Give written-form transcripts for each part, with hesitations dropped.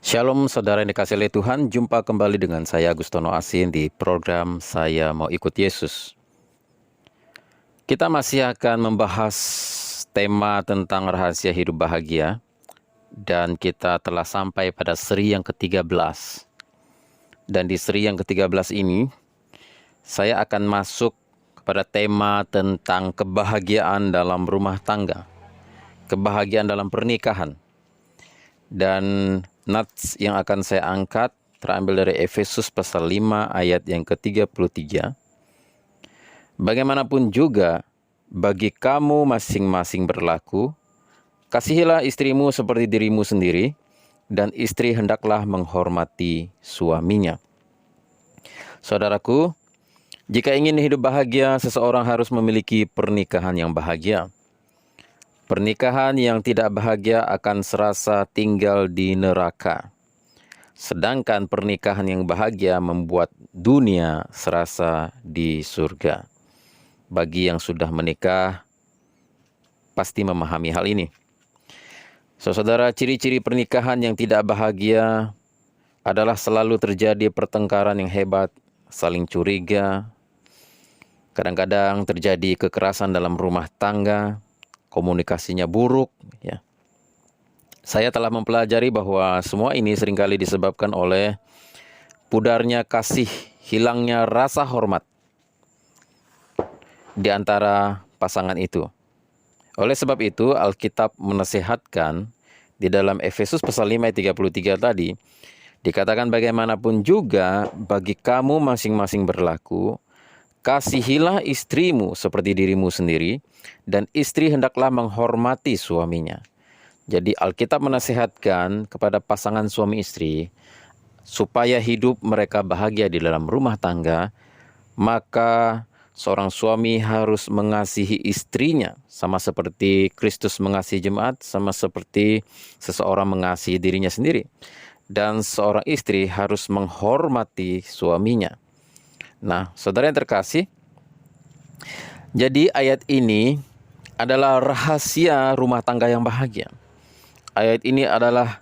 Shalom saudara yang dikasihi oleh Tuhan, jumpa kembali dengan saya Agustono Asin di program Saya Mau Ikut Yesus. Kita masih akan membahas tema tentang rahasia hidup bahagia dan kita telah sampai pada seri yang ke-13. Dan di seri yang ke-13 ini, saya akan masuk kepada tema tentang kebahagiaan dalam rumah tangga, kebahagiaan dalam pernikahan. Dan nats yang akan saya angkat terambil dari Efesus pasal 5 ayat yang ke-33. Bagaimanapun juga, bagi kamu masing-masing berlaku, kasihilah istrimu seperti dirimu sendiri, dan istri hendaklah menghormati suaminya. Saudaraku, jika ingin hidup bahagia, seseorang harus memiliki pernikahan yang bahagia. Pernikahan yang tidak bahagia akan serasa tinggal di neraka. Sedangkan pernikahan yang bahagia membuat dunia serasa di surga. Bagi yang sudah menikah, pasti memahami hal ini. Saudara, ciri-ciri pernikahan yang tidak bahagia adalah selalu terjadi pertengkaran yang hebat, saling curiga, kadang-kadang terjadi kekerasan dalam rumah tangga, komunikasinya buruk, ya. Saya telah mempelajari bahwa semua ini seringkali disebabkan oleh pudarnya kasih, hilangnya rasa hormat di antara pasangan itu. Oleh sebab itu, Alkitab menasihatkan di dalam Efesus pasal 5 ayat 33 tadi, dikatakan bagaimanapun juga bagi kamu masing-masing berlaku, kasihilah istrimu seperti dirimu sendiri, dan istri hendaklah menghormati suaminya. Jadi Alkitab menasihatkan kepada pasangan suami istri, supaya hidup mereka bahagia di dalam rumah tangga, maka seorang suami harus mengasihi istrinya, sama seperti Kristus mengasihi jemaat, sama seperti seseorang mengasihi dirinya sendiri. Dan seorang istri harus menghormati suaminya. Nah, saudara yang terkasih, jadi ayat ini adalah rahasia rumah tangga yang bahagia. Ayat ini adalah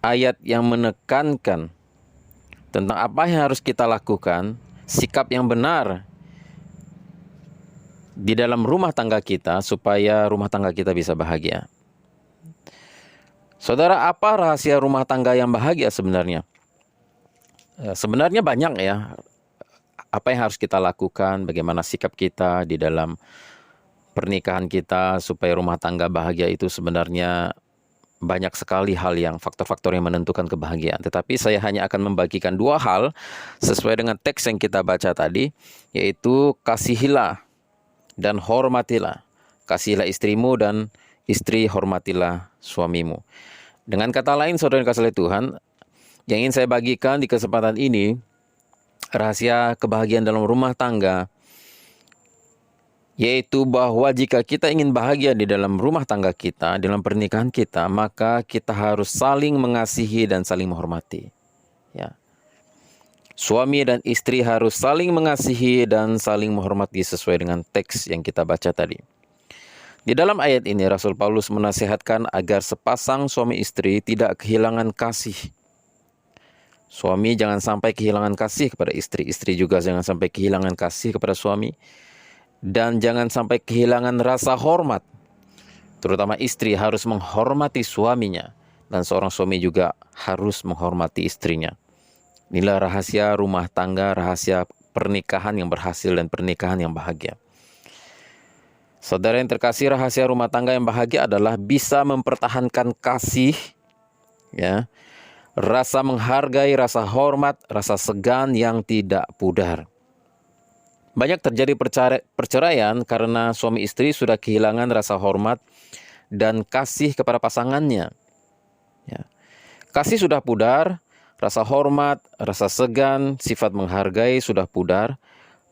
ayat yang menekankan tentang apa yang harus kita lakukan, sikap yang benar di dalam rumah tangga kita supaya rumah tangga kita bisa bahagia. Saudara, apa rahasia rumah tangga yang bahagia sebenarnya? Sebenarnya banyak ya. Apa yang harus kita lakukan, bagaimana sikap kita di dalam pernikahan kita supaya rumah tangga bahagia itu sebenarnya banyak sekali hal yang faktor-faktor yang menentukan kebahagiaan. Tetapi saya hanya akan membagikan dua hal sesuai dengan teks yang kita baca tadi, yaitu kasihilah dan hormatilah. Kasihilah istrimu dan istri hormatilah suamimu. Dengan kata lain, saudara yang kasih oleh Tuhan, yang ingin saya bagikan di kesempatan ini, rahasia kebahagiaan dalam rumah tangga, yaitu bahwa jika kita ingin bahagia di dalam rumah tangga kita, dalam pernikahan kita, maka kita harus saling mengasihi dan saling menghormati. Ya. Suami dan istri harus saling mengasihi dan saling menghormati sesuai dengan teks yang kita baca tadi. Di dalam ayat ini, Rasul Paulus menasihatkan agar sepasang suami istri tidak kehilangan kasih. Suami jangan sampai kehilangan kasih kepada istri, istri juga jangan sampai kehilangan kasih kepada suami. Dan jangan sampai kehilangan rasa hormat. Terutama istri harus menghormati suaminya. Dan seorang suami juga harus menghormati istrinya. Inilah rahasia rumah tangga, rahasia pernikahan yang berhasil dan pernikahan yang bahagia. Saudara yang terkasih, rahasia rumah tangga yang bahagia adalah bisa mempertahankan kasih, ya, rasa menghargai, rasa hormat, rasa segan yang tidak pudar. Banyak terjadi perceraian karena suami istri sudah kehilangan rasa hormat dan kasih kepada pasangannya. Ya. Kasih sudah pudar, rasa hormat, rasa segan, sifat menghargai sudah pudar,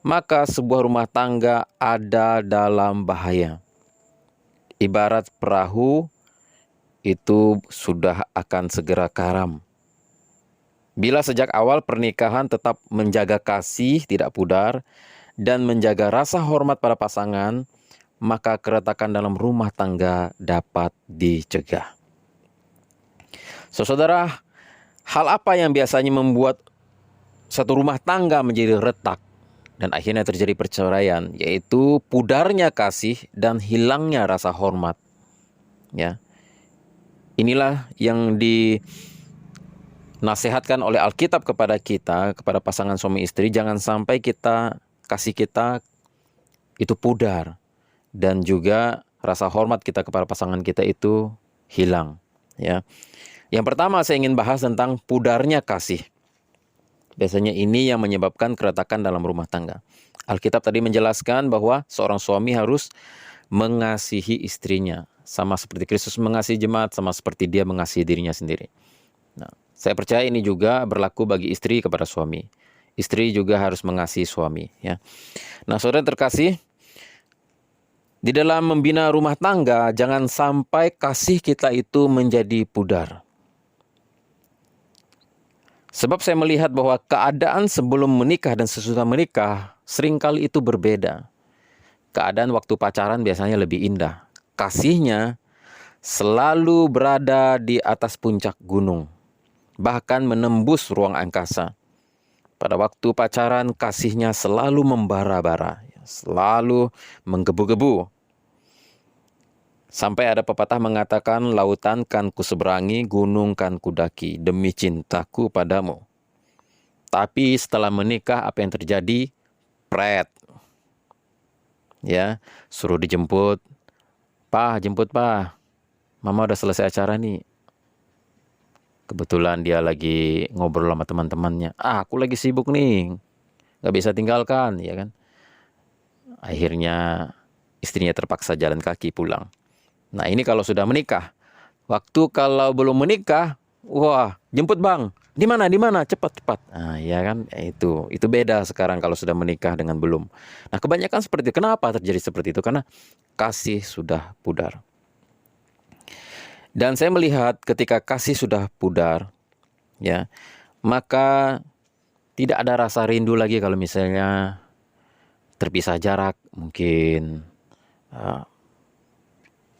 maka sebuah rumah tangga ada dalam bahaya. Ibarat perahu itu sudah akan segera karam. Bila sejak awal pernikahan tetap menjaga kasih tidak pudar, dan menjaga rasa hormat pada pasangan, maka keretakan dalam rumah tangga dapat dicegah. So, saudara, hal apa yang biasanya membuat satu rumah tangga menjadi retak dan akhirnya terjadi perceraian? Yaitu pudarnya kasih dan hilangnya rasa hormat. Ya, inilah yang dinasihatkan oleh Alkitab kepada kita, kepada pasangan suami istri. Jangan sampai kasih kita itu pudar, dan juga rasa hormat kita kepada pasangan kita itu hilang. Ya, yang pertama saya ingin bahas tentang pudarnya kasih. Biasanya ini yang menyebabkan keretakan dalam rumah tangga. Alkitab tadi menjelaskan bahwa seorang suami harus mengasihi istrinya, sama seperti Kristus mengasihi jemaat, sama seperti dia mengasihi dirinya sendiri. Nah, saya percaya ini juga berlaku bagi istri kepada suami. Istri juga harus mengasihi suami. Ya. Nah, saudara terkasih, di dalam membina rumah tangga, jangan sampai kasih kita itu menjadi pudar. Sebab saya melihat bahwa keadaan sebelum menikah dan sesudah menikah seringkali itu berbeda. Keadaan waktu pacaran biasanya lebih indah. Kasihnya selalu berada di atas puncak gunung, bahkan menembus ruang angkasa. Pada waktu pacaran kasihnya selalu membara-bara, selalu menggebu-gebu. Sampai ada pepatah mengatakan, lautan kan kuseberangi, gunung kan kudaki, demi cintaku padamu. Tapi setelah menikah apa yang terjadi? Pret. Ya, suruh dijemput. Pak, jemput pak. Mama udah selesai acara nih. Kebetulan dia lagi ngobrol sama teman-temannya. Aku lagi sibuk nih. Gak bisa tinggalkan, ya kan? Akhirnya istrinya terpaksa jalan kaki pulang. Nah, ini kalau sudah menikah. Waktu kalau belum menikah, wah, jemput bang. Di mana? Di mana? Cepat. Nah, ya kan? Itu beda sekarang kalau sudah menikah dengan belum. Nah, kebanyakan seperti itu. Kenapa terjadi seperti itu? Karena kasih sudah pudar. Dan saya melihat ketika kasih sudah pudar, ya, maka tidak ada rasa rindu lagi kalau misalnya terpisah jarak, mungkin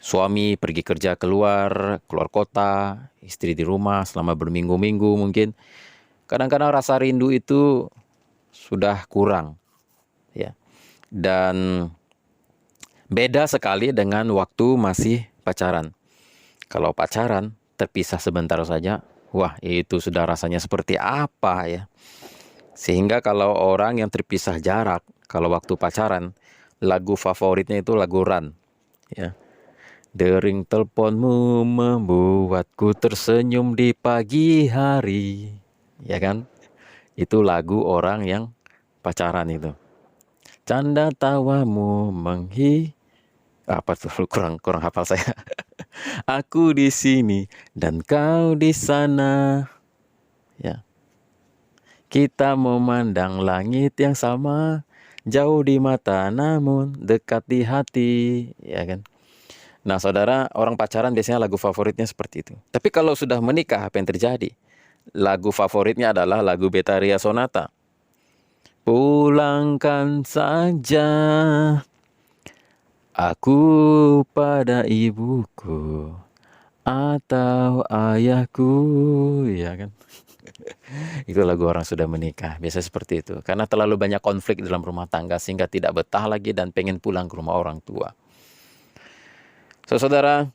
suami pergi kerja keluar kota, istri di rumah selama berminggu-minggu mungkin. Kadang-kadang rasa rindu itu sudah kurang. Ya. Dan beda sekali dengan waktu masih pacaran. Kalau pacaran terpisah sebentar saja, wah itu sudah rasanya seperti apa ya. Sehingga kalau orang yang terpisah jarak, kalau waktu pacaran, lagu favoritnya itu lagu Run. Ya. Dering teleponmu membuatku tersenyum di pagi hari. Ya kan? Itu lagu orang yang pacaran itu. Canda tawamu apa tuh, kurang hafal saya. Aku di sini dan kau di sana. Ya. Kita memandang langit yang sama, jauh di mata namun dekat di hati, ya kan? Nah, saudara, orang pacaran biasanya lagu favoritnya seperti itu. Tapi kalau sudah menikah, apa yang terjadi? Lagu favoritnya adalah lagu Betaria Sonata. Pulangkan saja aku pada ibuku atau ayahku, ya kan? Itu lagu orang sudah menikah. Biasa seperti itu. Karena terlalu banyak konflik dalam rumah tangga sehingga tidak betah lagi dan pengen pulang ke rumah orang tua. So, saudara,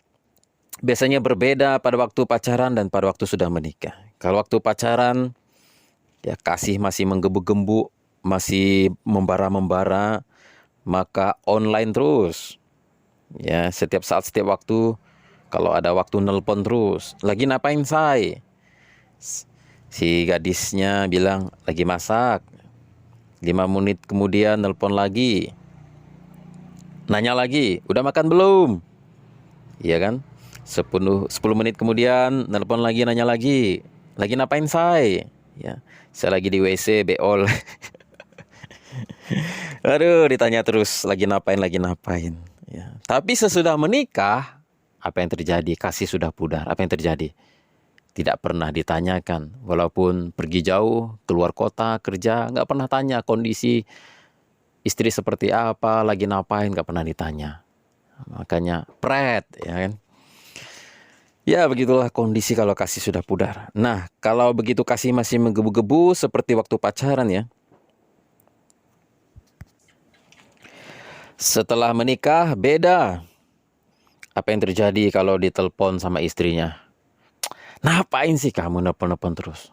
biasanya berbeda pada waktu pacaran dan pada waktu sudah menikah. Kalau waktu pacaran, ya kasih masih menggebu-gebu, masih membara-membara, maka online terus. Ya, setiap saat, setiap waktu, kalau ada waktu nelpon terus. Lagi ngapain say? Si gadisnya bilang, lagi masak. 5 menit kemudian nelpon lagi. Nanya lagi, udah makan belum? Iya kan? 10 menit kemudian nelpon lagi, nanya lagi. Lagi ngapain say? Ya, saya lagi di WC beol. Aduh, ditanya terus lagi ngapain. Ya. Tapi sesudah menikah, apa yang terjadi? Kasih sudah pudar. Apa yang terjadi? Tidak pernah ditanyakan. Walaupun pergi jauh, keluar kota, kerja, nggak pernah tanya kondisi istri seperti apa, lagi ngapain, nggak pernah ditanya. Makanya pret, ya kan? Ya, begitulah kondisi kalau kasih sudah pudar. Nah, kalau begitu kasih masih menggebu-gebu seperti waktu pacaran ya. Setelah menikah beda. Apa yang terjadi kalau ditelepon sama istrinya? Ngapain sih kamu nelpon-nelpon terus?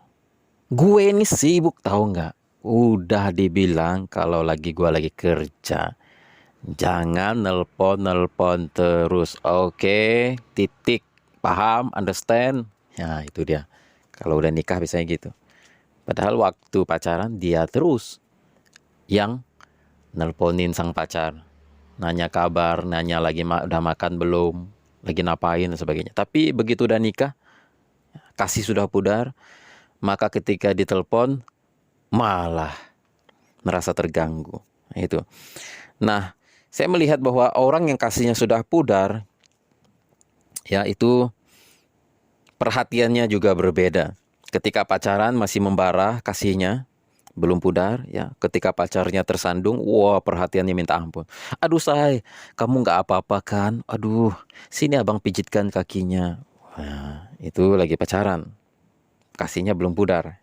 Gue ini sibuk tahu nggak? Udah dibilang kalau gue lagi kerja. Jangan nelpon-nelpon terus. Oke, titik. Paham? Understand? Ya, itu dia. Kalau udah nikah biasanya gitu. Padahal waktu pacaran dia terus yang nelponin sang pacar. Nanya kabar, nanya lagi udah makan belum, lagi ngapain dan sebagainya. Tapi begitu udah nikah, kasih sudah pudar, maka ketika ditelepon malah merasa terganggu. Itu. Nah, saya melihat bahwa orang yang kasihnya sudah pudar, ya itu perhatiannya juga berbeda. Ketika pacaran masih membara kasihnya, belum pudar, ya. Ketika pacarnya tersandung, wah perhatiannya minta ampun. Aduh say, kamu nggak apa-apa kan? Aduh, sini abang pijitkan kakinya. Wah, itu lagi pacaran, kasihnya belum pudar.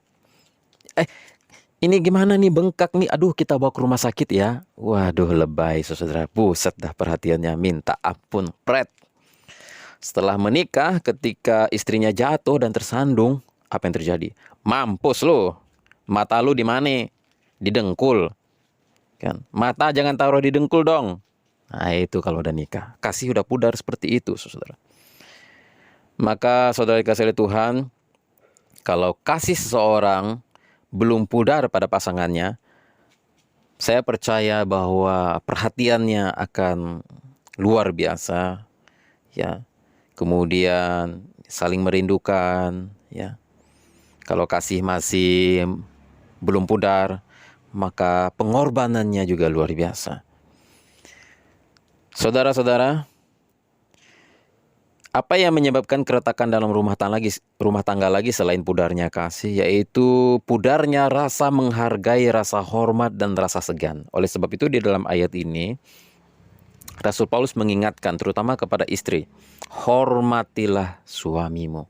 Ini gimana nih, bengkak nih, aduh kita bawa ke rumah sakit ya. Waduh lebay saudara, buset dah perhatiannya minta ampun, pret. Setelah menikah, ketika istrinya jatuh dan tersandung, apa yang terjadi? Mampus lo, mata lu di mana? Di dengkul, kan? Mata jangan taruh di dengkul dong. Nah itu kalau udah nikah, kasih udah pudar seperti itu saudara. Maka saudara dikasihi Tuhan, kalau kasih seseorang belum pudar pada pasangannya, saya percaya bahwa perhatiannya akan luar biasa, ya. Kemudian saling merindukan, ya. Kalau kasih masih belum pudar, maka pengorbanannya juga luar biasa. Saudara-saudara, apa yang menyebabkan keretakan dalam rumah tangga lagi selain pudarnya kasih, yaitu pudarnya rasa menghargai, rasa hormat, dan rasa segan. Oleh sebab itu di dalam ayat ini, Rasul Paulus mengingatkan terutama kepada istri, hormatilah suamimu.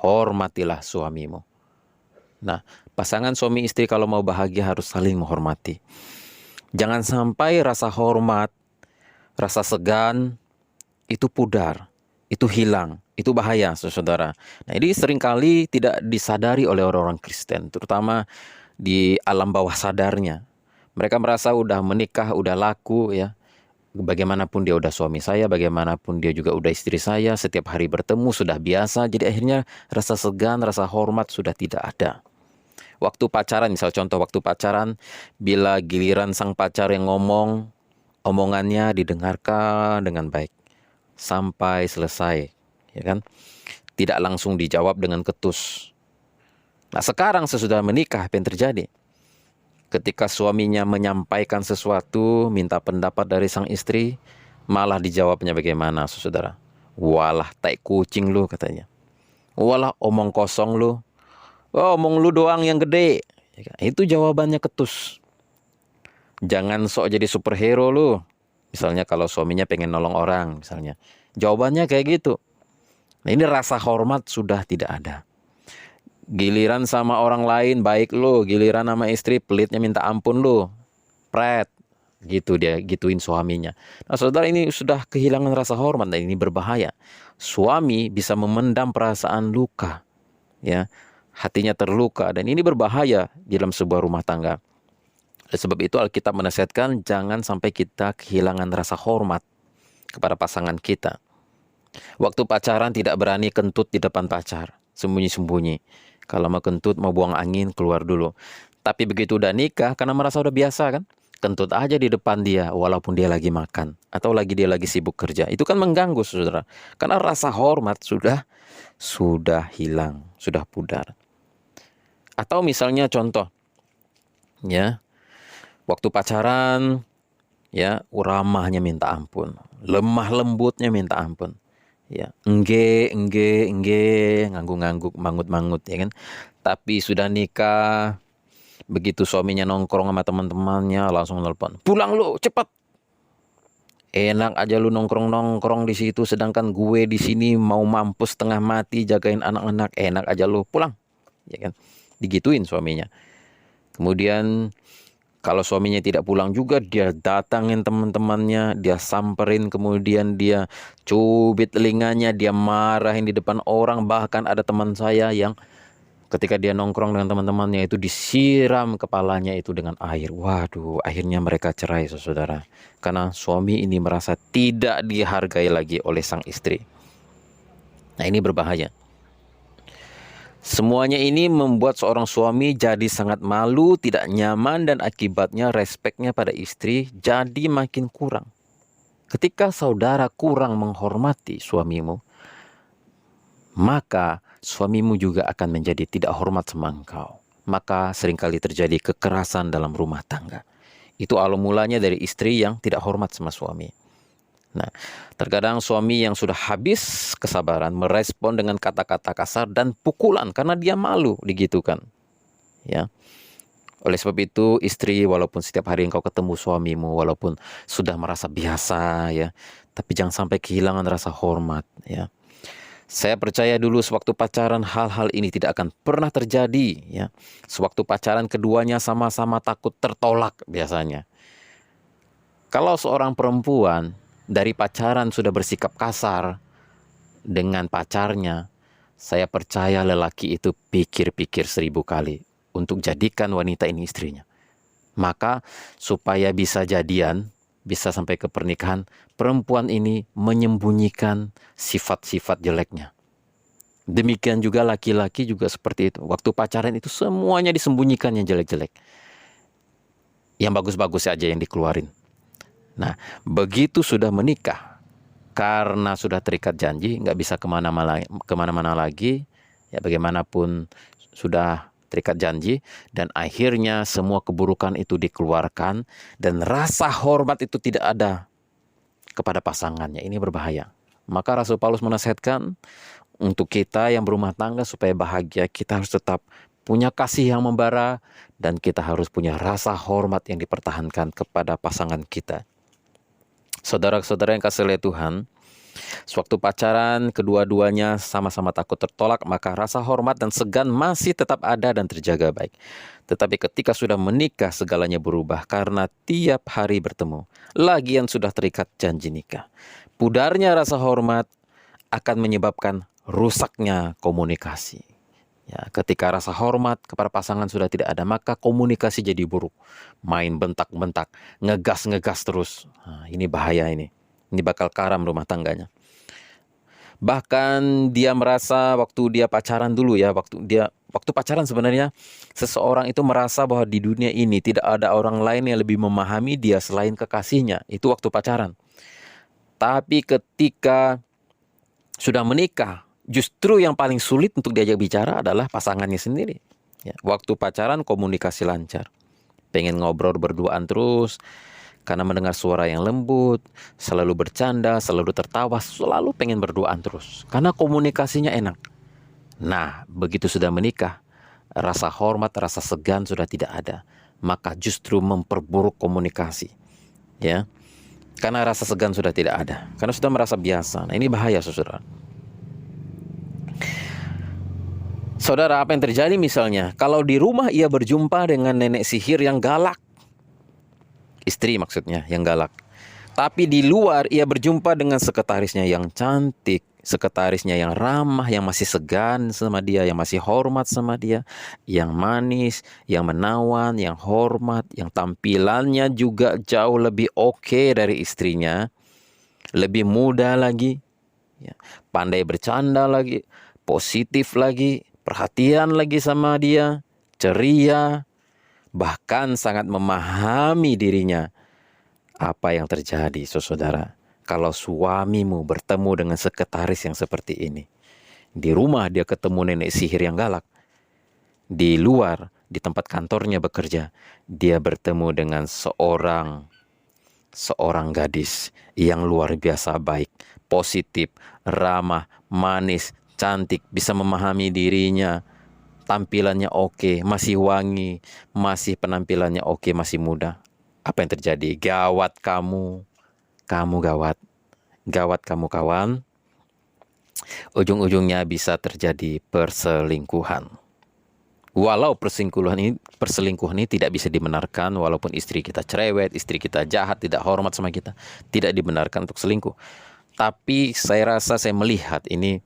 Hormatilah suamimu. Nah, pasangan suami istri kalau mau bahagia harus saling menghormati. Jangan sampai rasa hormat, rasa segan itu pudar, itu hilang, itu bahaya saudara. Nah ini seringkali tidak disadari oleh orang-orang Kristen, terutama di alam bawah sadarnya. Mereka merasa udah menikah, udah laku ya. Bagaimanapun dia udah suami saya, bagaimanapun dia juga udah istri saya, setiap hari bertemu sudah biasa. Jadi akhirnya rasa segan, rasa hormat sudah tidak ada. Waktu pacaran, misal contoh waktu pacaran, bila giliran sang pacar yang ngomong, omongannya didengarkan dengan baik sampai selesai, ya kan? Tidak langsung dijawab dengan ketus. Nah sekarang sesudah menikah, apa yang terjadi? Ketika suaminya menyampaikan sesuatu, minta pendapat dari sang istri, malah dijawabnya bagaimana, saudara? Walah tai kucing lu katanya. Walah omong kosong lu. Oh, omong lu doang yang gede. Itu jawabannya ketus. Jangan sok jadi superhero lu. Misalnya kalau suaminya pengen nolong orang, misalnya. Jawabannya kayak gitu. Nah ini rasa hormat sudah tidak ada. Giliran sama orang lain baik lu, giliran sama istri pelitnya minta ampun lu. Pret. Gitu dia, gituin suaminya. Nah saudara, ini sudah kehilangan rasa hormat dan ini berbahaya. Suami bisa memendam perasaan luka. Ya, hatinya terluka dan ini berbahaya di dalam sebuah rumah tangga. Oleh sebab itu Alkitab menasihatkan jangan sampai kita kehilangan rasa hormat kepada pasangan kita. Waktu pacaran tidak berani kentut di depan pacar, sembunyi-sembunyi. Kalau mau kentut, mau buang angin, keluar dulu. Tapi begitu udah nikah, karena merasa udah biasa kan, kentut aja di depan dia walaupun dia lagi makan atau dia lagi sibuk kerja. Itu kan mengganggu saudara. Karena rasa hormat sudah hilang, sudah pudar. Atau misalnya contoh, ya, waktu pacaran, ya, ramahnya minta ampun, lemah lembutnya minta ampun, ya, engge, ngangguk-ngangguk, mangut-mangut, ya kan. Tapi sudah nikah, begitu suaminya nongkrong sama teman-temannya, langsung nelpon, pulang lu, cepat. Enak aja lu nongkrong-nongkrong di situ, sedangkan gue di sini mau mampus setengah mati jagain anak-anak. Enak aja lu, pulang. Ya kan? Digituin suaminya. Kemudian kalau suaminya tidak pulang juga, dia datangin teman-temannya, dia samperin, kemudian dia cubit telinganya, dia marahin di depan orang. Bahkan ada teman saya yang ketika dia nongkrong dengan teman-temannya itu disiram kepalanya itu dengan air. Waduh, akhirnya mereka cerai, saudara. Karena suami ini merasa tidak dihargai lagi oleh sang istri. Nah, ini berbahaya. Semuanya ini membuat seorang suami jadi sangat malu, tidak nyaman, dan akibatnya respeknya pada istri jadi makin kurang. Ketika saudara kurang menghormati suamimu, maka suamimu juga akan menjadi tidak hormat sama engkau. Maka seringkali terjadi kekerasan dalam rumah tangga. Itu awal mulanya dari istri yang tidak hormat sama suami. Nah, terkadang suami yang sudah habis kesabaran merespon dengan kata-kata kasar dan pukulan karena dia malu digitukan. Ya. Oleh sebab itu, istri, walaupun setiap hari engkau ketemu suamimu, walaupun sudah merasa biasa ya, tapi jangan sampai kehilangan rasa hormat ya. Saya percaya dulu sewaktu pacaran hal-hal ini tidak akan pernah terjadi ya. Sewaktu pacaran keduanya sama-sama takut tertolak biasanya. Kalau seorang perempuan dari pacaran sudah bersikap kasar dengan pacarnya, saya percaya lelaki itu pikir-pikir 1000 kali untuk jadikan wanita ini istrinya. Maka supaya bisa jadian, bisa sampai ke pernikahan, perempuan ini menyembunyikan sifat-sifat jeleknya. Demikian juga laki-laki juga seperti itu. Waktu pacaran itu semuanya disembunyikan yang jelek-jelek. Yang bagus-bagus aja yang dikeluarin. Nah, begitu sudah menikah, karena sudah terikat janji, nggak bisa kemana-mana lagi, ya bagaimanapun sudah terikat janji, dan akhirnya semua keburukan itu dikeluarkan, dan rasa hormat itu tidak ada kepada pasangannya. Ini berbahaya. Maka Rasul Paulus menasihatkan untuk kita yang berumah tangga supaya bahagia, kita harus tetap punya kasih yang membara, dan kita harus punya rasa hormat yang dipertahankan kepada pasangan kita. Saudara-saudara yang kasih oleh Tuhan, sewaktu pacaran kedua-duanya sama-sama takut tertolak, maka rasa hormat dan segan masih tetap ada dan terjaga baik. Tetapi ketika sudah menikah, segalanya berubah karena tiap hari bertemu. Lagian sudah terikat janji nikah. Pudarnya rasa hormat akan menyebabkan rusaknya komunikasi. Ya, ketika rasa hormat kepada pasangan sudah tidak ada, maka komunikasi jadi buruk. Main bentak-bentak, ngegas-ngegas terus. Nah, ini bahaya ini. Ini bakal karam rumah tangganya. Bahkan dia merasa waktu dia pacaran dulu ya, waktu pacaran sebenarnya seseorang itu merasa bahwa di dunia ini tidak ada orang lain yang lebih memahami dia selain kekasihnya. Itu waktu pacaran. Tapi ketika sudah menikah, justru yang paling sulit untuk diajak bicara adalah pasangannya sendiri. Ya, waktu pacaran komunikasi lancar. Pengen ngobrol berduaan terus, karena mendengar suara yang lembut, selalu bercanda, selalu tertawa, selalu pengen berduaan terus. Karena komunikasinya enak. Nah, begitu sudah menikah, rasa hormat, rasa segan sudah tidak ada. Maka justru memperburuk komunikasi. Ya, karena rasa segan sudah tidak ada. Karena sudah merasa biasa. Nah, ini bahaya, saudara. Saudara, apa yang terjadi misalnya? Kalau di rumah ia berjumpa dengan nenek sihir yang galak. Istri maksudnya, yang galak. Tapi di luar ia berjumpa dengan sekretarisnya yang cantik. Sekretarisnya yang ramah, yang masih segan sama dia, yang masih hormat sama dia. Yang manis, yang menawan, yang hormat, yang tampilannya juga jauh lebih oke dari istrinya. Lebih muda lagi. Ya, pandai bercanda lagi. Positif lagi. Perhatian lagi sama dia, ceria, bahkan sangat memahami dirinya. Apa yang terjadi, saudara, kalau suamimu bertemu dengan sekretaris yang seperti ini? Di rumah dia ketemu nenek sihir yang galak. Di luar, di tempat kantornya bekerja, dia bertemu dengan seorang gadis yang luar biasa baik, positif, ramah, manis, cantik, bisa memahami dirinya, tampilannya oke, masih wangi, masih penampilannya oke, masih muda. Apa yang terjadi? Gawat kamu. kamu gawat. Gawat kamu kawan. Ujung-ujungnya bisa terjadi perselingkuhan. Walau perselingkuhan ini tidak bisa dibenarkan, walaupun istri kita cerewet, istri kita jahat, tidak hormat sama kita, tidak dibenarkan untuk selingkuh. Tapi saya rasa, saya melihat ini,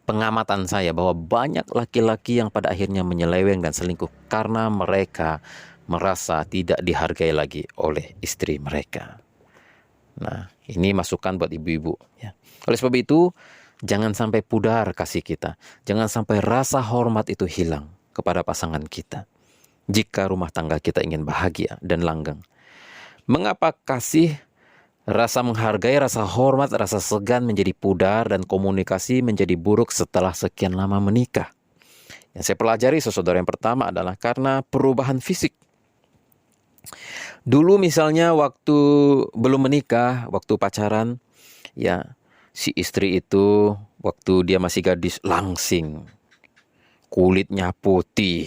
pengamatan saya, bahwa banyak laki-laki yang pada akhirnya menyeleweng dan selingkuh karena mereka merasa tidak dihargai lagi oleh istri mereka. Nah, ini masukan buat ibu-ibu ya. Oleh sebab itu, jangan sampai pudar kasih kita. Jangan sampai rasa hormat itu hilang kepada pasangan kita, jika rumah tangga kita ingin bahagia dan langgeng. Mengapa kasih, rasa menghargai, rasa hormat, rasa segan menjadi pudar dan komunikasi menjadi buruk setelah sekian lama menikah? Yang saya pelajari, saudara, yang pertama adalah karena perubahan fisik. Dulu misalnya waktu belum menikah, waktu pacaran, ya, si istri itu waktu dia masih gadis langsing, kulitnya putih,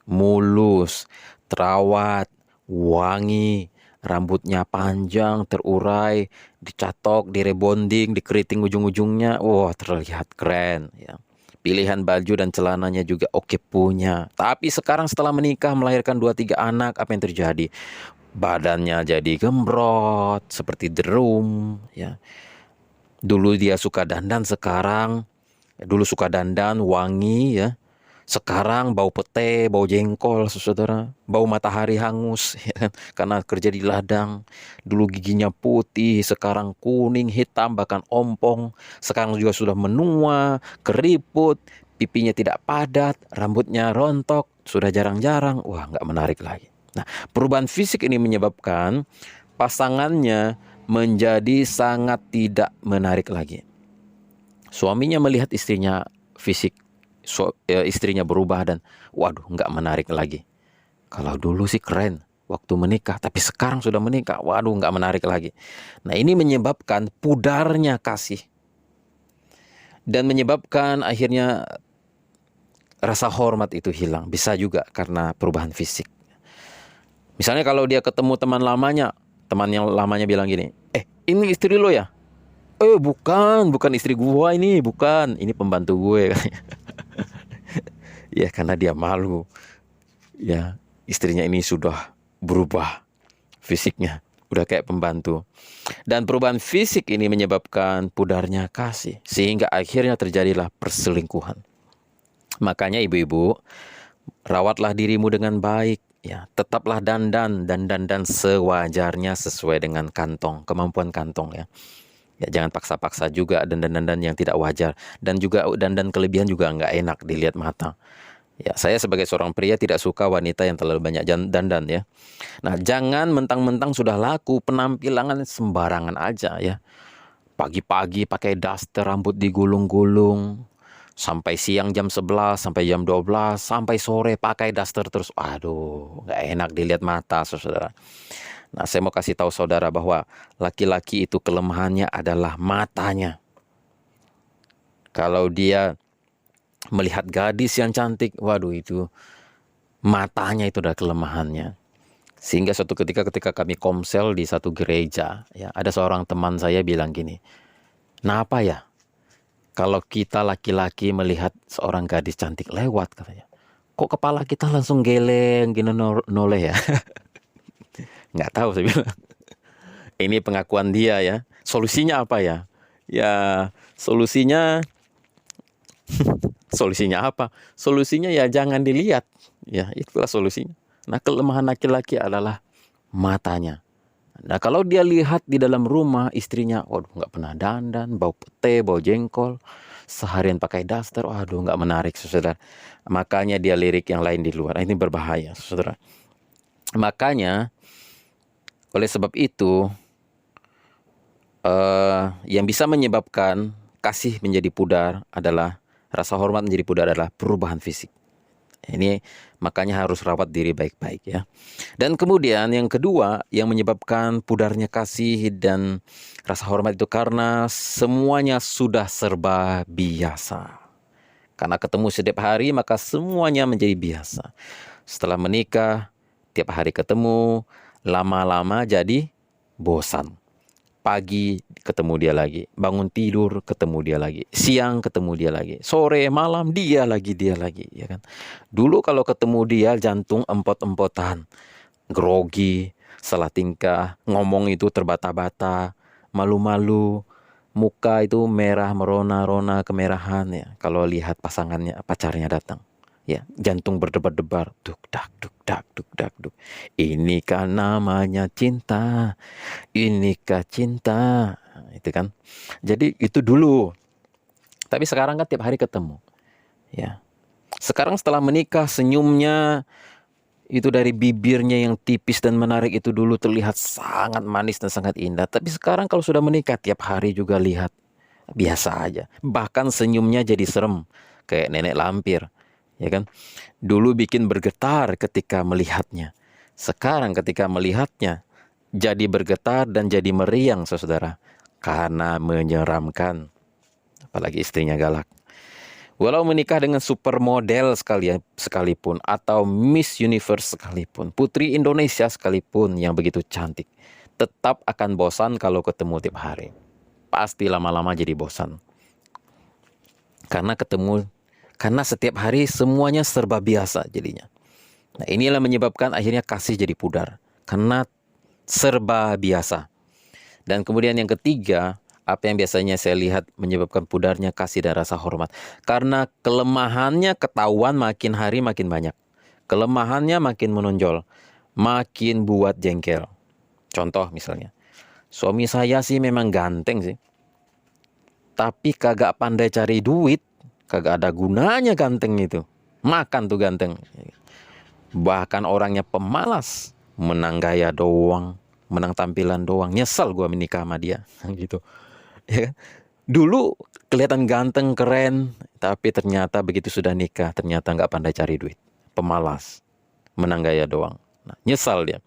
mulus, terawat, wangi, rambutnya panjang, terurai, dicatok, direbonding, dikeriting ujung-ujungnya. Wah, terlihat keren ya. Pilihan baju dan celananya juga oke punya. Tapi sekarang setelah menikah, melahirkan 2-3 anak, apa yang terjadi? Badannya jadi gembrot, seperti drum ya. Dulu dia suka dandan, sekarang dulu suka dandan wangi ya, sekarang bau pete, bau jengkol, saudara, bau matahari hangus ya kan? Karena kerja di ladang. Dulu giginya putih, sekarang kuning, hitam, bahkan ompong. Sekarang juga sudah menua, keriput, pipinya tidak padat, rambutnya rontok, sudah jarang-jarang. Wah, nggak menarik lagi. Nah, perubahan fisik ini menyebabkan pasangannya menjadi sangat tidak menarik lagi. Suaminya melihat istrinya fisik, istrinya berubah dan waduh, nggak menarik lagi. Kalau dulu sih keren waktu menikah, tapi sekarang sudah menikah, waduh, nggak menarik lagi. Nah, ini menyebabkan pudarnya kasih dan menyebabkan akhirnya rasa hormat itu hilang. Bisa juga karena perubahan fisik. Misalnya kalau dia ketemu teman yang lamanya bilang gini, ini istri lo ya? Bukan istri gua ini, bukan. Ini pembantu gue. Ya, karena dia malu. Ya, istrinya ini sudah berubah fisiknya, udah kayak pembantu. Dan perubahan fisik ini menyebabkan pudarnya kasih, sehingga akhirnya terjadilah perselingkuhan. Makanya ibu-ibu, rawatlah dirimu dengan baik. Ya, tetaplah dandan sewajarnya sesuai dengan kemampuan kantong ya. Ya, jangan paksa-paksa juga dandan yang tidak wajar. Dan juga dandan kelebihan juga nggak enak dilihat mata. Ya, saya sebagai seorang pria tidak suka wanita yang terlalu banyak dandan ya. Nah, jangan mentang-mentang sudah laku, penampilan sembarangan aja ya. Pagi-pagi pakai daster, rambut digulung-gulung. Sampai siang jam 11, sampai jam 12, sampai sore pakai daster terus. Aduh, nggak enak dilihat mata, saudara. Nah, saya mau kasih tahu saudara bahwa laki-laki itu kelemahannya adalah matanya. Kalau dia melihat gadis yang cantik, waduh, itu matanya itu adalah kelemahannya. Sehingga suatu ketika kami komsel di satu gereja, ya, ada seorang teman saya bilang gini, "Kenapa ya kalau kita laki-laki melihat seorang gadis cantik lewat," katanya, "kok kepala kita langsung geleng gini noleh ya?" Nggak tahu, saya bilang. Ini pengakuan dia ya. Solusinya apa ya? Ya, solusinya apa? Solusinya ya jangan dilihat. Ya, itulah solusinya. Nah, kelemahan laki-laki adalah matanya. Nah, kalau dia lihat di dalam rumah istrinya, waduh, nggak pernah dandan, bau pete, bau jengkol, seharian pakai daster, waduh, nggak menarik, saudara. Makanya dia lirik yang lain di luar. Nah, ini berbahaya, saudara. Makanya oleh sebab itu, yang bisa menyebabkan kasih menjadi pudar adalah, rasa hormat menjadi pudar adalah perubahan fisik. Ini makanya harus rawat diri baik-baik ya. Dan kemudian yang kedua yang menyebabkan pudarnya kasih dan rasa hormat itu karena semuanya sudah serba biasa. Karena ketemu setiap hari maka semuanya menjadi biasa. Setelah menikah, tiap hari ketemu, lama-lama jadi bosan. Pagi ketemu dia lagi, bangun tidur ketemu dia lagi, siang ketemu dia lagi, sore malam dia lagi, ya kan. Dulu kalau ketemu dia jantung empot-empotan, grogi, salah tingkah, ngomong itu terbata-bata, malu-malu, muka itu merah merona-rona kemerahan ya kalau lihat pacarnya datang. Ya, jantung berdebar-debar, duk dak duk dak duk dak duk. Ini kan namanya cinta. Inikah cinta? Nah, itu kan. Jadi itu dulu. Tapi sekarang kan tiap hari ketemu. Ya. Sekarang setelah menikah senyumnya itu dari bibirnya yang tipis dan menarik itu dulu terlihat sangat manis dan sangat indah. Tapi sekarang kalau sudah menikah tiap hari juga lihat biasa aja. Bahkan senyumnya jadi serem kayak nenek lampir. Ya kan? Dulu bikin bergetar ketika melihatnya. Sekarang ketika melihatnya jadi bergetar dan jadi meriang, saudara, karena menyeramkan. Apalagi istrinya galak. Walau menikah dengan supermodel sekalipun atau Miss Universe sekalipun, Putri Indonesia sekalipun yang begitu cantik, tetap akan bosan kalau ketemu tiap hari. Pasti lama-lama jadi bosan. Karena setiap hari semuanya serba biasa jadinya. Nah, inilah menyebabkan akhirnya kasih jadi pudar. Karena serba biasa. Dan kemudian yang ketiga, apa yang biasanya saya lihat menyebabkan pudarnya kasih dan rasa hormat. Karena kelemahannya ketahuan makin hari makin banyak. Kelemahannya makin menonjol. Makin buat jengkel. Contoh misalnya, suami saya sih memang ganteng sih. Tapi kagak pandai cari duit. Kagak ada gunanya ganteng itu. Makan tuh ganteng. Bahkan orangnya pemalas. Menang gaya doang. Menang tampilan doang. Nyesel gue menikah sama dia. Gitu. Ya kan? Dulu kelihatan ganteng, keren. Tapi ternyata begitu sudah nikah. Ternyata gak pandai cari duit. Pemalas. Menang gaya doang. Nah, nyesal dia.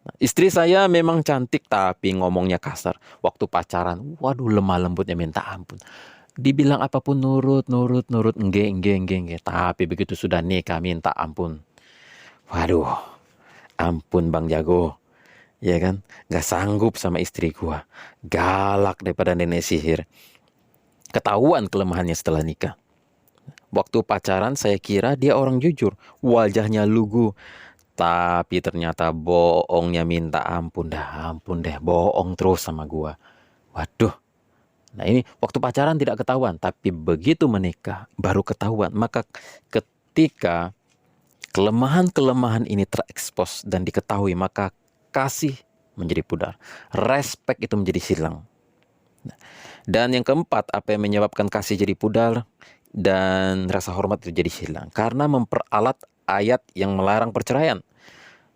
Nah, istri saya memang cantik tapi ngomongnya kasar. Waktu pacaran, waduh lemah lembutnya minta ampun. Dibilang apapun nurut. Enggak. Tapi begitu sudah nikah minta ampun. Waduh, ampun Bang Jago. Ya kan, gak sanggup sama istri gua. Galak daripada nenek sihir. Ketahuan kelemahannya setelah nikah. Waktu pacaran saya kira dia orang jujur. Wajahnya lugu. Tapi ternyata bohongnya minta ampun deh. Bohong terus sama gua. Waduh. Nah ini waktu pacaran tidak ketahuan, tapi begitu menikah baru ketahuan. Maka ketika kelemahan-kelemahan ini terekspos dan diketahui, maka kasih menjadi pudar. Respect itu menjadi hilang. Dan yang keempat, apa yang menyebabkan kasih jadi pudar dan rasa hormat itu jadi hilang? Karena memperalat ayat yang melarang perceraian.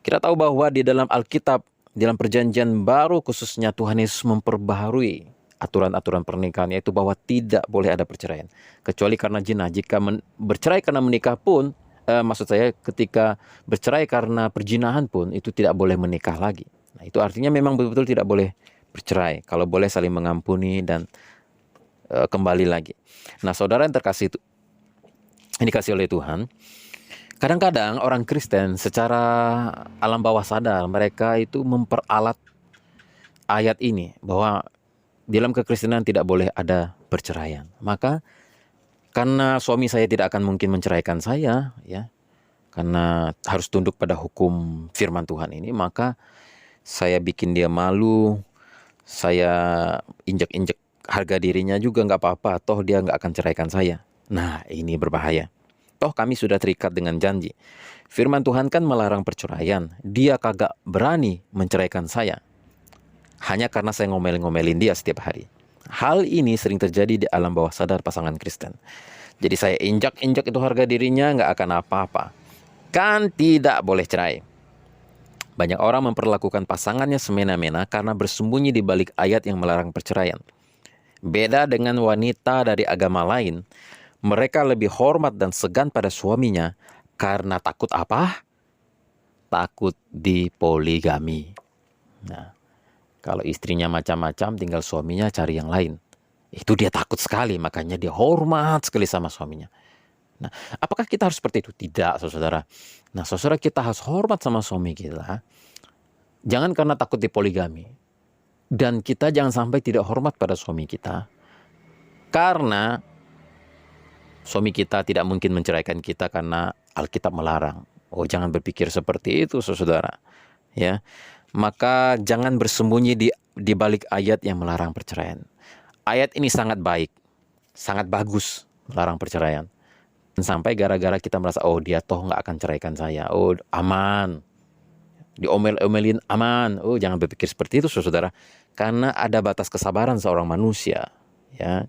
Kita tahu bahwa di dalam Alkitab, di dalam perjanjian baru khususnya Tuhan Yesus memperbaharui aturan-aturan pernikahan, yaitu bahwa tidak boleh ada perceraian kecuali karena zina. Jika bercerai karena menikah pun, maksud saya ketika bercerai karena perzinahan pun itu tidak boleh menikah lagi. Nah, itu artinya memang betul-betul tidak boleh bercerai. Kalau boleh saling mengampuni dan kembali lagi. Nah, saudara yang terkasih itu yang dikasih oleh Tuhan, kadang-kadang orang Kristen secara alam bawah sadar mereka itu memperalat ayat ini bahwa dalam kekristenan tidak boleh ada perceraian. Maka karena suami saya tidak akan mungkin menceraikan saya, ya, karena harus tunduk pada hukum firman Tuhan ini, maka saya bikin dia malu, saya injek-injek harga dirinya juga nggak apa-apa, toh dia nggak akan ceraikan saya. Nah, ini berbahaya. Toh kami sudah terikat dengan janji. Firman Tuhan kan melarang perceraian. Dia kagak berani menceraikan saya. Hanya karena saya ngomel-ngomelin dia setiap hari. Hal ini sering terjadi di alam bawah sadar pasangan Kristen. Jadi saya injak-injak itu harga dirinya, nggak akan apa-apa. Kan tidak boleh cerai. Banyak orang memperlakukan pasangannya semena-mena karena bersembunyi di balik ayat yang melarang perceraian. Beda dengan wanita dari agama lain, mereka lebih hormat dan segan pada suaminya karena takut apa? Takut dipoligami. Nah, kalau istrinya macam-macam, tinggal suaminya cari yang lain. Itu dia takut sekali, makanya dia hormat sekali sama suaminya. Nah, apakah kita harus seperti itu? Tidak, saudara. Nah, saudara, kita harus hormat sama suami kita. Jangan karena takut dipoligami. Dan kita jangan sampai tidak hormat pada suami kita, karena suami kita tidak mungkin menceraikan kita karena Alkitab melarang. Oh, jangan berpikir seperti itu, saudara. Ya, maka jangan bersembunyi di balik ayat yang melarang perceraian. Ayat ini sangat baik, sangat bagus melarang perceraian. Sampai gara-gara kita merasa, oh dia toh nggak akan ceraikan saya, oh aman, diomel-omelin aman. Oh, jangan berpikir seperti itu, saudara, karena ada batas kesabaran seorang manusia. Ya,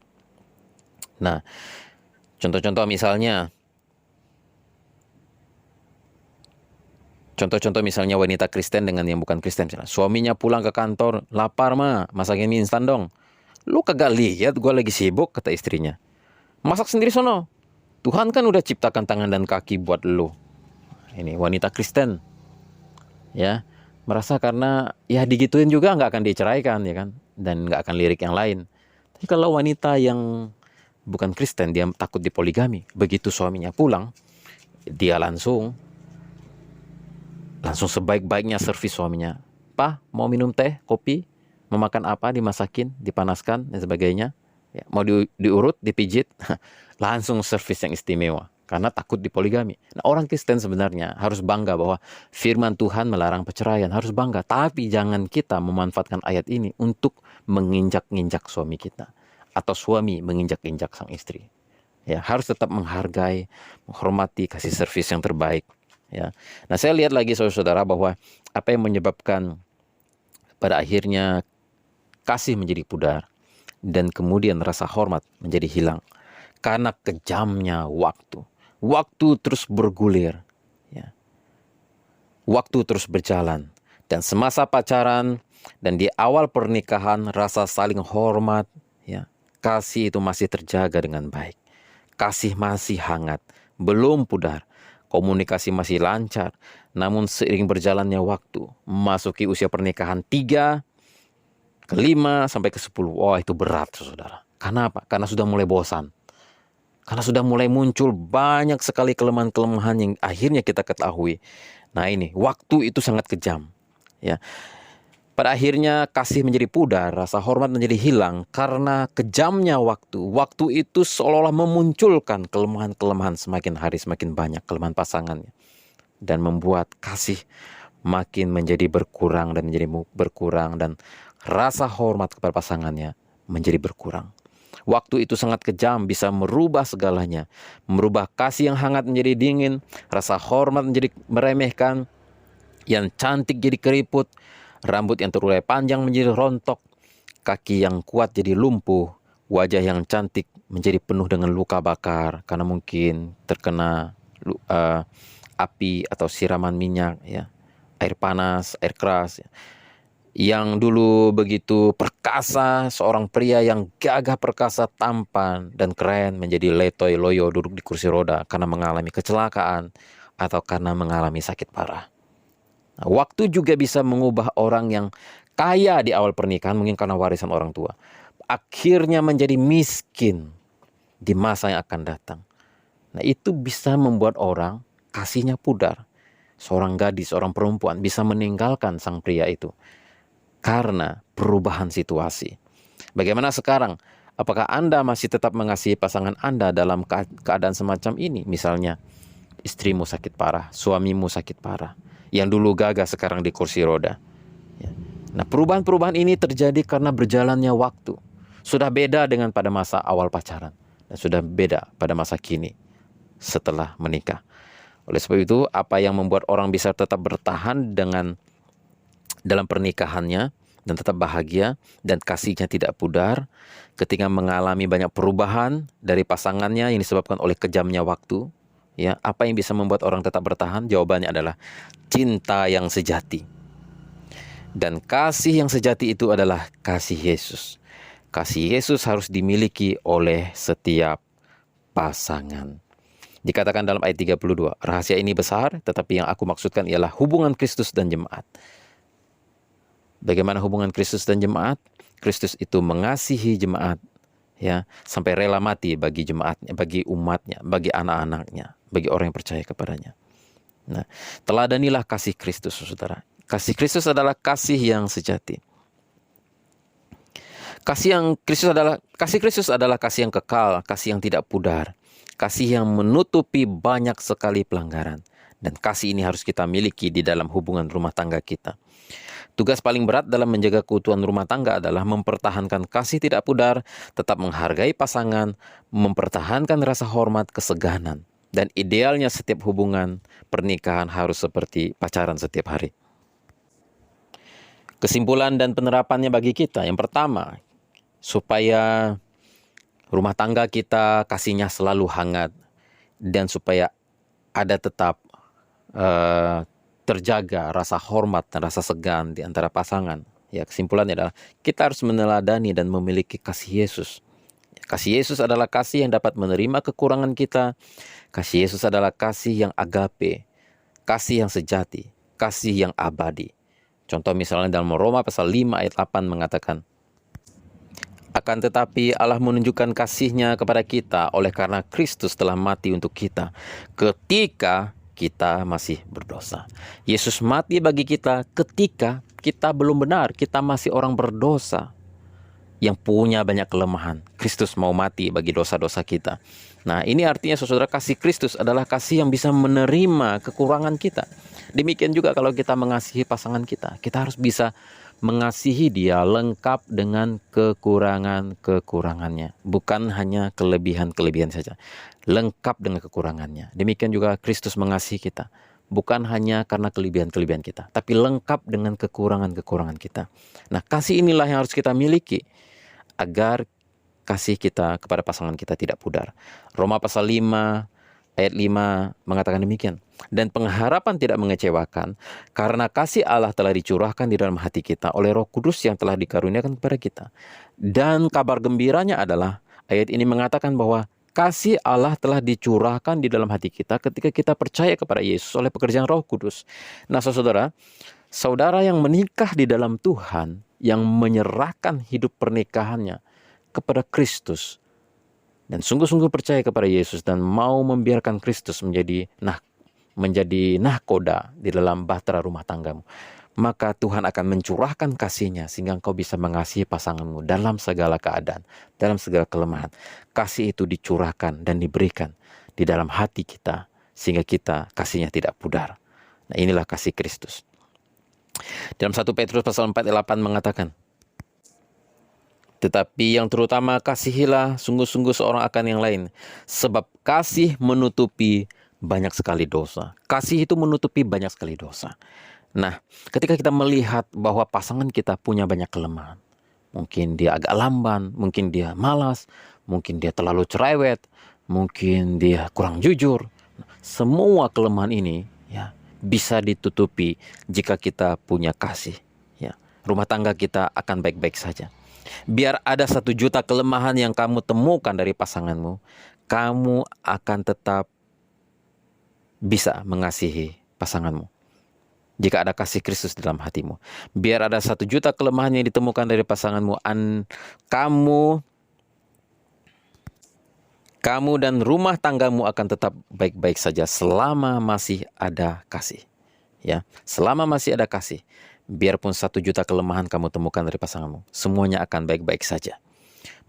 nah, contoh-contoh misalnya wanita Kristen dengan yang bukan Kristen. Suaminya pulang ke kantor, lapar mah, masakin mie instan dong. Lu kagak lihat gue lagi sibuk, kata istrinya. Masak sendiri sono. Tuhan kan udah ciptakan tangan dan kaki buat lu. Ini wanita Kristen. Ya, merasa karena ya digituin juga nggak akan diceraikan, ya kan, dan nggak akan lirik yang lain. Tapi kalau wanita yang bukan Kristen, dia takut dipoligami. Begitu suaminya pulang, dia langsung sebaik-baiknya servis suaminya. Pak, mau minum teh, kopi, mau makan apa, dimasakin, dipanaskan, dan sebagainya. Ya, mau diurut, dipijit, langsung servis yang istimewa. Karena takut dipoligami. Nah, orang Kristen sebenarnya harus bangga bahwa firman Tuhan melarang perceraian. Harus bangga. Tapi jangan kita memanfaatkan ayat ini untuk menginjak-injak suami kita. Atau suami menginjak-injak sang istri. Ya, harus tetap menghargai, menghormati, kasih servis yang terbaik. Ya. Nah, saya lihat lagi saudara bahwa apa yang menyebabkan pada akhirnya kasih menjadi pudar dan kemudian rasa hormat menjadi hilang. Karena kejamnya waktu. Waktu terus bergulir, ya. Waktu terus berjalan, dan semasa pacaran dan di awal pernikahan rasa saling hormat, ya, kasih itu masih terjaga dengan baik. Kasih masih hangat, belum pudar, komunikasi masih lancar. Namun seiring berjalannya waktu, memasuki usia pernikahan 3, ke 5 sampai ke 10, wah itu berat, saudara. Karena apa? Karena sudah mulai bosan. Karena sudah mulai muncul banyak sekali kelemahan-kelemahan yang akhirnya kita ketahui. Nah ini, waktu itu sangat kejam. Ya. Pada akhirnya kasih menjadi pudar, rasa hormat menjadi hilang karena kejamnya waktu. Waktu itu seolah-olah memunculkan kelemahan-kelemahan semakin hari semakin banyak, kelemahan pasangannya. Dan membuat kasih makin menjadi berkurang dan menjadi berkurang, dan rasa hormat kepada pasangannya menjadi berkurang. Waktu itu sangat kejam, bisa merubah segalanya. Merubah kasih yang hangat menjadi dingin, rasa hormat menjadi meremehkan, yang cantik jadi keriput, rambut yang terurai panjang menjadi rontok, kaki yang kuat jadi lumpuh, wajah yang cantik menjadi penuh dengan luka bakar karena mungkin terkena api atau siraman minyak, ya, air panas, air keras, ya. Yang dulu begitu perkasa, seorang pria yang gagah perkasa, tampan dan keren menjadi letoy loyo duduk di kursi roda karena mengalami kecelakaan atau karena mengalami sakit parah. Nah, waktu juga bisa mengubah orang yang kaya di awal pernikahan mungkin karena warisan orang tua, akhirnya menjadi miskin di masa yang akan datang. Nah, itu bisa membuat orang kasihnya pudar. Seorang gadis, seorang perempuan bisa meninggalkan sang pria itu karena perubahan situasi. Bagaimana sekarang? Apakah Anda masih tetap mengasihi pasangan Anda dalam keadaan semacam ini? Misalnya, istrimu sakit parah, suamimu sakit parah. Yang dulu gagah sekarang di kursi roda. Nah, perubahan-perubahan ini terjadi karena berjalannya waktu. Sudah beda dengan pada masa awal pacaran. Dan sudah beda pada masa kini setelah menikah. Oleh sebab itu, apa yang membuat orang bisa tetap bertahan dalam pernikahannya dan tetap bahagia dan kasihnya tidak pudar ketika mengalami banyak perubahan dari pasangannya yang disebabkan oleh kejamnya waktu, ya, apa yang bisa membuat orang tetap bertahan? Jawabannya adalah cinta yang sejati. Dan kasih yang sejati itu adalah kasih Yesus. Kasih Yesus harus dimiliki oleh setiap pasangan. Dikatakan dalam ayat 32, rahasia ini besar, tetapi yang aku maksudkan ialah hubungan Kristus dan jemaat. Bagaimana hubungan Kristus dan jemaat? Kristus itu mengasihi jemaat, ya, sampai rela mati bagi jemaatnya, bagi umatnya, bagi anak-anaknya, bagi orang yang percaya kepadanya. Nah, teladanilah kasih Kristus, saudara. Kasih Kristus adalah kasih yang sejati. Kasih Kristus adalah kasih yang kekal, kasih yang tidak pudar, kasih yang menutupi banyak sekali pelanggaran. Dan kasih ini harus kita miliki di dalam hubungan rumah tangga kita. Tugas paling berat dalam menjaga keutuhan rumah tangga adalah mempertahankan kasih tidak pudar, tetap menghargai pasangan, mempertahankan rasa hormat, keseganan. Dan idealnya setiap hubungan pernikahan harus seperti pacaran setiap hari. Kesimpulan dan penerapannya bagi kita, yang pertama, supaya rumah tangga kita kasihnya selalu hangat, dan supaya ada tetap terjaga rasa hormat dan rasa segan di antara pasangan. Ya, kesimpulannya adalah kita harus meneladani dan memiliki kasih Yesus. Kasih Yesus adalah kasih yang dapat menerima kekurangan kita. Kasih Yesus adalah kasih yang agape, kasih yang sejati, kasih yang abadi. Contoh misalnya dalam Roma pasal 5 ayat 8 mengatakan, akan tetapi Allah menunjukkan kasih-Nya kepada kita oleh karena Kristus telah mati untuk kita ketika kita masih berdosa. Yesus mati bagi kita ketika kita belum benar, kita masih orang berdosa yang punya banyak kelemahan. Kristus mau mati bagi dosa-dosa kita. Nah, ini artinya saudara, kasih Kristus adalah kasih yang bisa menerima kekurangan kita. Demikian juga kalau kita mengasihi pasangan kita, kita harus bisa mengasihi dia lengkap dengan kekurangan-kekurangannya. Bukan hanya kelebihan-kelebihan saja. Lengkap dengan kekurangannya. Demikian juga Kristus mengasihi kita. Bukan hanya karena kelebihan-kelebihan kita, tapi lengkap dengan kekurangan-kekurangan kita. Nah, kasih inilah yang harus kita miliki agar kasih kita kepada pasangan kita tidak pudar. Roma pasal 5 ayat 5 mengatakan demikian. Dan pengharapan tidak mengecewakan, karena kasih Allah telah dicurahkan di dalam hati kita oleh Roh Kudus yang telah dikaruniakan kepada kita. Dan kabar gembiranya adalah, ayat ini mengatakan bahwa kasih Allah telah dicurahkan di dalam hati kita ketika kita percaya kepada Yesus oleh pekerjaan Roh Kudus. Nah, saudara yang menikah di dalam Tuhan, yang menyerahkan hidup pernikahannya kepada Kristus, dan sungguh-sungguh percaya kepada Yesus dan mau membiarkan Kristus menjadi nahkoda di dalam bahtera rumah tanggamu, maka Tuhan akan mencurahkan kasih-Nya sehingga engkau bisa mengasihi pasanganmu dalam segala keadaan, dalam segala kelemahan. Kasih itu dicurahkan dan diberikan di dalam hati kita sehingga kita kasih-Nya tidak pudar. Nah, inilah kasih Kristus. Dalam 1 Petrus pasal 4 ayat 8 mengatakan, tetapi yang terutama kasihilah sungguh-sungguh seorang akan yang lain, sebab kasih menutupi banyak sekali dosa. Kasih itu menutupi banyak sekali dosa. Nah, ketika kita melihat bahwa pasangan kita punya banyak kelemahan, mungkin dia agak lamban, mungkin dia malas, mungkin dia terlalu cerewet, mungkin dia kurang jujur. Semua kelemahan ini ya bisa ditutupi jika kita punya kasih. Ya, rumah tangga kita akan baik-baik saja. Biar ada 1 juta kelemahan yang kamu temukan dari pasanganmu, kamu akan tetap bisa mengasihi pasanganmu jika ada kasih Kristus dalam hatimu. Biar ada 1 juta kelemahan yang ditemukan dari pasanganmu, kamu dan rumah tanggamu akan tetap baik-baik saja selama masih ada kasih. Ya, selama masih ada kasih, biarpun 1 juta kelemahan kamu temukan dari pasanganmu, semuanya akan baik-baik saja.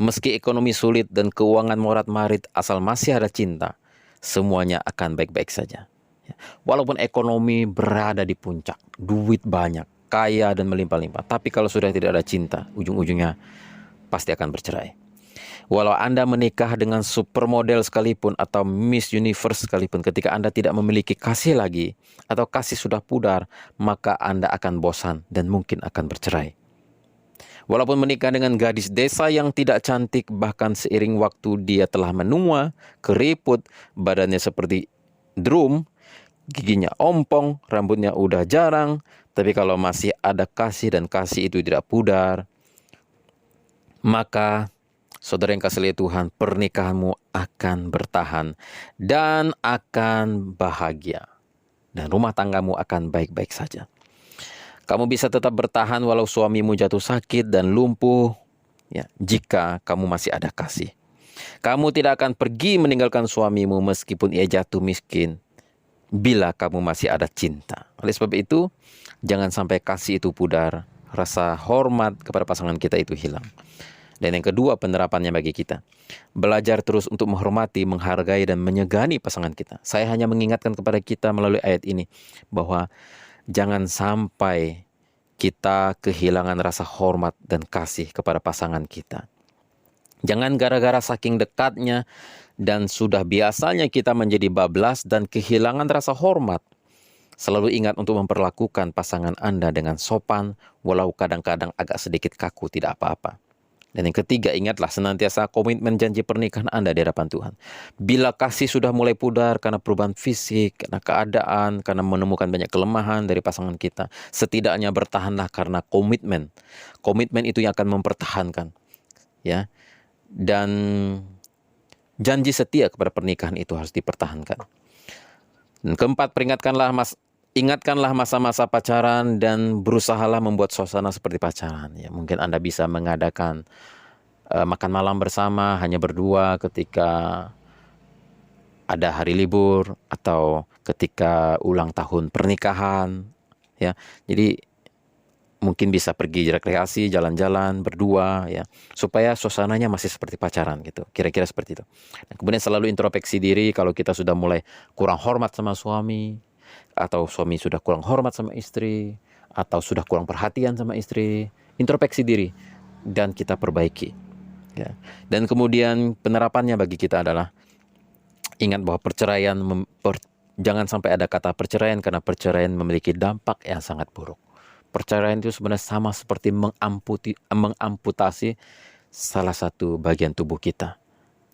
Meski ekonomi sulit dan keuangan morat-marit, asal masih ada cinta, semuanya akan baik-baik saja. Walaupun ekonomi berada di puncak, duit banyak, kaya dan melimpah-limpah, tapi kalau sudah tidak ada cinta, ujung-ujungnya pasti akan bercerai. Walau Anda menikah dengan supermodel sekalipun atau Miss Universe sekalipun, ketika Anda tidak memiliki kasih lagi atau kasih sudah pudar, maka Anda akan bosan dan mungkin akan bercerai. Walaupun menikah dengan gadis desa yang tidak cantik, bahkan seiring waktu dia telah menua, keriput, badannya seperti drum, giginya ompong, rambutnya udah jarang, tapi kalau masih ada kasih dan kasih itu tidak pudar, maka saudara yang kasih Tuhan, pernikahanmu akan bertahan dan akan bahagia. Dan rumah tanggamu akan baik-baik saja. Kamu bisa tetap bertahan walau suamimu jatuh sakit dan lumpuh, ya, jika kamu masih ada kasih. Kamu tidak akan pergi meninggalkan suamimu meskipun ia jatuh miskin, bila kamu masih ada cinta. Oleh sebab itu, jangan sampai kasih itu pudar, rasa hormat kepada pasangan kita itu hilang. Dan yang kedua, penerapannya bagi kita. Belajar terus untuk menghormati, menghargai, dan menyegani pasangan kita. Saya hanya mengingatkan kepada kita melalui ayat ini, bahwa jangan sampai kita kehilangan rasa hormat dan kasih kepada pasangan kita. Jangan gara-gara saking dekatnya dan sudah biasanya kita menjadi bablas dan kehilangan rasa hormat. Selalu ingat untuk memperlakukan pasangan Anda dengan sopan, walau kadang-kadang agak sedikit kaku, tidak apa-apa. Dan yang ketiga, ingatlah senantiasa komitmen janji pernikahan Anda di hadapan Tuhan. Bila kasih sudah mulai pudar karena perubahan fisik, karena keadaan, karena menemukan banyak kelemahan dari pasangan kita, setidaknya bertahanlah karena komitmen. Komitmen itu yang akan mempertahankan, ya. Dan janji setia kepada pernikahan itu harus dipertahankan. Dan keempat, ingatkanlah masa-masa pacaran dan berusahalah membuat suasana seperti pacaran. Ya, mungkin Anda bisa mengadakan makan malam bersama hanya berdua ketika ada hari libur atau ketika ulang tahun pernikahan. Ya, jadi mungkin bisa pergi rekreasi, jalan-jalan berdua, ya, supaya suasananya masih seperti pacaran gitu. Kira-kira seperti itu. Dan kemudian selalu introspeksi diri kalau kita sudah mulai kurang hormat sama suami, atau suami sudah kurang hormat sama istri, atau sudah kurang perhatian sama istri. Introspeksi diri dan kita perbaiki. Ya. Dan kemudian penerapannya bagi kita adalah ingat bahwa perceraian, jangan sampai ada kata perceraian, karena perceraian memiliki dampak yang sangat buruk. Perceraian itu sebenarnya sama seperti mengamputasi salah satu bagian tubuh kita.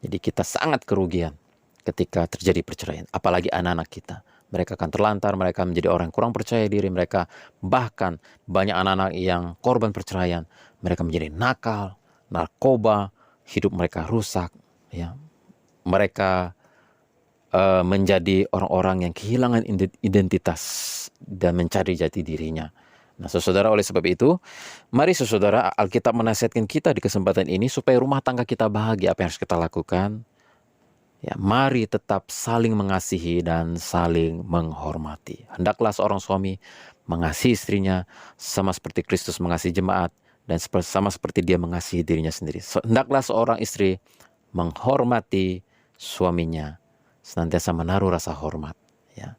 Jadi kita sangat kerugian ketika terjadi perceraian. Apalagi anak-anak kita. Mereka akan terlantar, mereka menjadi orang yang kurang percaya diri. Mereka bahkan banyak anak-anak yang korban perceraian. Mereka menjadi nakal, narkoba, hidup mereka rusak. Ya. Mereka menjadi orang-orang yang kehilangan identitas dan mencari jati dirinya. Nah, saudara, oleh sebab itu, mari saudara, Alkitab menasihatkan kita di kesempatan ini supaya rumah tangga kita bahagia. Apa yang harus kita lakukan? Ya, mari tetap saling mengasihi dan saling menghormati. Hendaklah seorang suami mengasihi istrinya sama seperti Kristus mengasihi jemaat dan sama seperti dia mengasihi dirinya sendiri. Hendaklah seorang istri menghormati suaminya, senantiasa menaruh rasa hormat. Ya.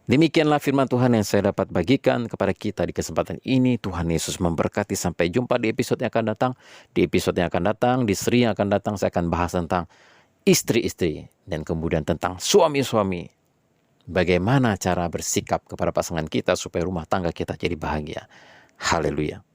Demikianlah firman Tuhan yang saya dapat bagikan kepada kita di kesempatan ini. Tuhan Yesus memberkati. Sampai jumpa di episode yang akan datang. Di episode yang akan datang, di seri yang akan datang, saya akan bahas tentang istri-istri dan kemudian tentang suami-suami. Bagaimana cara bersikap kepada pasangan kita supaya rumah tangga kita jadi bahagia. Haleluya.